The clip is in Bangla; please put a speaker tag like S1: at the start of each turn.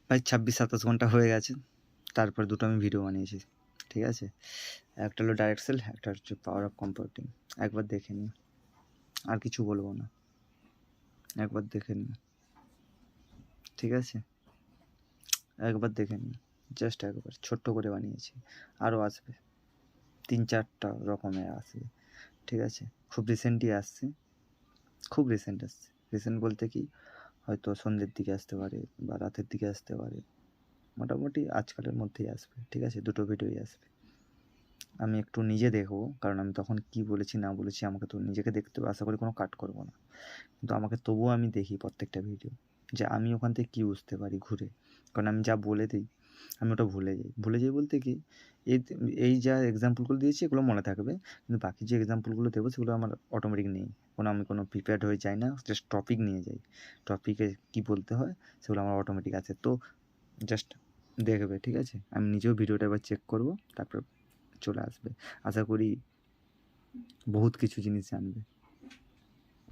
S1: প্রায় 26-27 ঘন্টা হয়ে গেছে। তারপর দুটো আমি ভিডিও বানিয়েছি, ঠিক আছে? একটা হলো ডাইরেক্ট সেল, একটা হচ্ছে পাওয়ার অফ কম্পাউন্ডিং। একবার দেখে নিও, আর কিছু বলবো না, একবার দেখে নিও, ঠিক আছে? একবার দেখে নিও, জাস্ট একবার। ছোট্ট করে বানিয়েছি, আরও আসবে, 3-4টা রকমের আসবে, ঠিক আছে? খুব রিসেন্টই আসছে, খুব রিসেন্ট আসছে। রিসেন্ট বলতে কি, হয়তো সন্ধ্যের দিকে আসতে পারে বা রাতের দিকে আসতে পারে, মোটামুটি আজকালের মধ্যেই আসবে, ঠিক আছে? দুটো ভিডিওই আসবে। আমি একটু নিজে দেখবো, কারণ আমি তখন কি বলেছি না বলেছি আমাকে তো নিজেকে দেখতে হবে। আশা করি কোনো কাট করবো না, কিন্তু আমাকে তবুও আমি দেখি প্রত্যেকটা ভিডিও, যে আমি ওখান থেকে কী বুঝতে পারি ঘুরে। কারণ আমি যা বলে দিই আমি ওটা ভুলে যাই বলতে কি, এই এই যা এক্সাম্পলগুলো দিয়েছি এগুলো মনে থাকবে, কিন্তু বাকি যে এক্সাম্পলগুলো দেবো সেগুলো আমার অটোমেটিক নেই। আমি কোনো প্রিপেয়ার্ড হয়ে যাই না, জাস্ট টপিক নিয়ে যাই। টপিকে কী বলতে হয় সেগুলো আমার অটোমেটিক আছে, তো জাস্ট দেখবে, ঠিক আছে? আমি নিজেও ভিডিওটা এবার চেক করবো, তারপর চলে আসবে। আশা করি বহুত কিছু জিনিস জানবে।